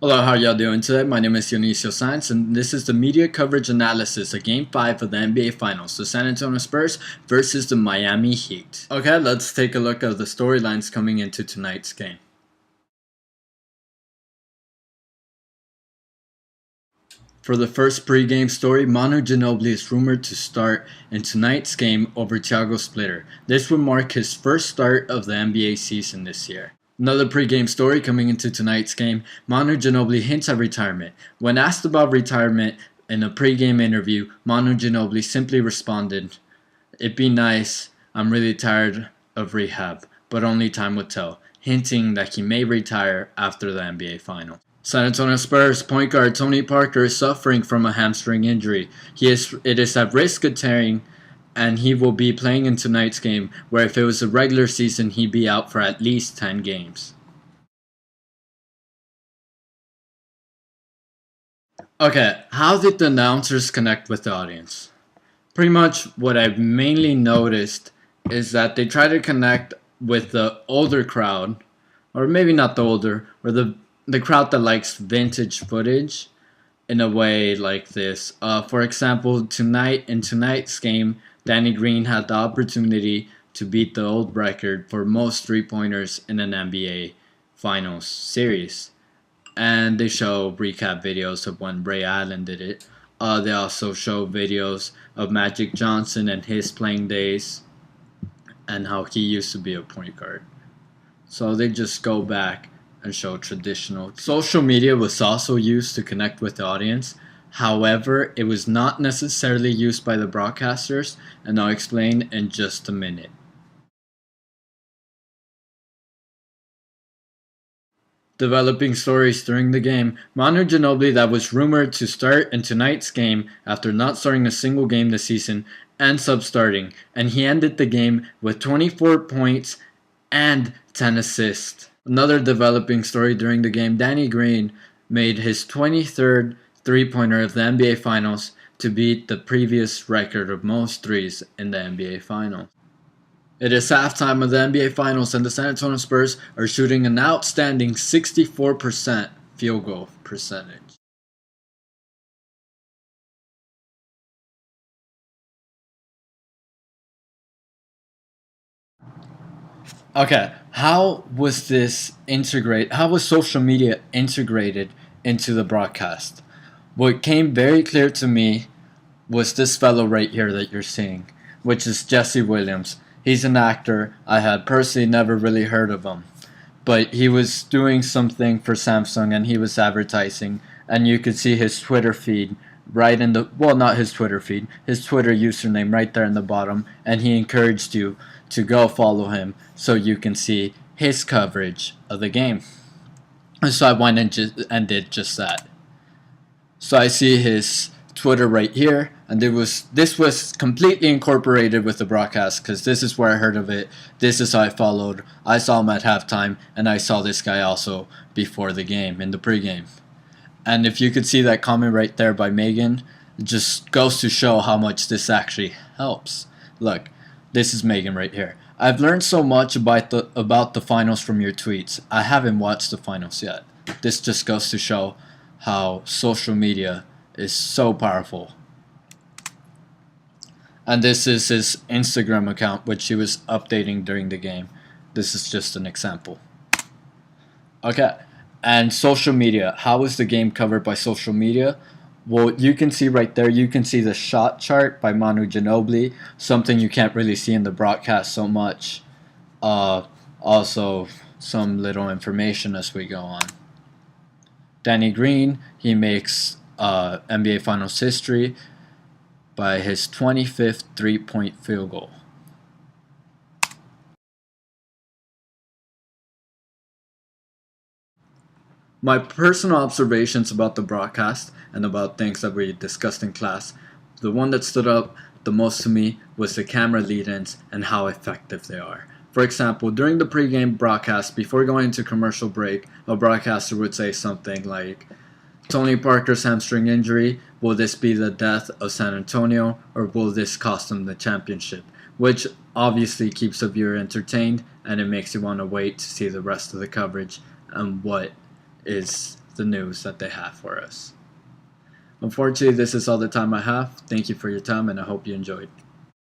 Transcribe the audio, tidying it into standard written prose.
Hello, how y'all doing today? My name is Dionisio Sainz, and this is the media coverage analysis of Game 5 of the NBA Finals, the San Antonio Spurs versus the Miami Heat. Okay, let's take a look at the storylines coming into tonight's game. For the first pregame story, Manu Ginobili is rumored to start in tonight's game over Thiago Splitter. This would mark his first start of the NBA season this year. Another pregame story coming into tonight's game, Manu Ginobili hints at retirement. When asked about retirement in a pregame interview, Manu Ginobili simply responded, "It'd be nice, I'm really tired of rehab, but only time will tell," hinting that he may retire after the NBA Finals. San Antonio Spurs point guard Tony Parker is suffering from a hamstring injury. It is at risk of tearing, and he will be playing in tonight's game, where if it was a regular season, he'd be out for at least 10 games. Okay, how did the announcers connect with the audience? Pretty much what I've mainly noticed is that they try to connect with the older crowd, or maybe not the older, or the crowd that likes vintage footage in a way like this. For example, in tonight's game, Danny Green had the opportunity to beat the old record for most three-pointers in an NBA Finals series. And they show recap videos of when Ray Allen did it. They also show videos of Magic Johnson and his playing days and how he used to be a point guard. So they just go back and show traditional. Social media was also used to connect with the audience. However, it was not necessarily used by the broadcasters, and I'll explain in just a minute. Developing stories during the game, Manu Ginobili, that was rumored to start in tonight's game after not starting a single game this season, ends up starting, and he ended the game with 24 points and 10 assists. Another developing story during the game, Danny Green made his 23rd three-pointer of the NBA Finals to beat the previous record of most threes in the NBA Finals. It is halftime of the NBA Finals, and the San Antonio Spurs are shooting an outstanding 64% field goal percentage. Okay, how was social media integrated into the broadcast? What came very clear to me was this fellow right here that you're seeing, which is Jesse Williams. He's an actor. I had personally never really heard of him, but he was doing something for Samsung and he was advertising, and you could see his Twitter feed right in the, well, not his Twitter feed, his Twitter username right there in the bottom, and he encouraged you to go follow him so you can see his coverage of the game. And so I went and did just that. So I see his Twitter right here, and this was completely incorporated with the broadcast because this is where I heard of it. This is how I followed. I saw him at halftime, and I saw this guy also before the game in the pregame. And if you could see that comment right there by Megan, it just goes to show how much this actually helps. Look, this is Megan right here. I've learned so much about the finals from your tweets. I haven't watched the finals yet. This just goes to show how social media is so powerful. And this is his Instagram account, which he was updating during the game. This is just an example. Okay, and social media. How is the game covered by social media? Well, you can see right there, you can see the shot chart by Manu Ginobili, something you can't really see in the broadcast so much. Also, some little information as we go on. Danny Green, he makes NBA Finals history by his 25th three-point field goal. My personal observations about the broadcast and about things that we discussed in class, the one that stood up the most to me was the camera lead-ins and how effective they are. For example, during the pregame broadcast, before going into commercial break, a broadcaster would say something like, "Tony Parker's hamstring injury, will this be the death of San Antonio, or will this cost them the championship?" Which obviously keeps the viewer entertained, and it makes you want to wait to see the rest of the coverage and what is the news that they have for us. Unfortunately, this is all the time I have. Thank you for your time, and I hope you enjoyed.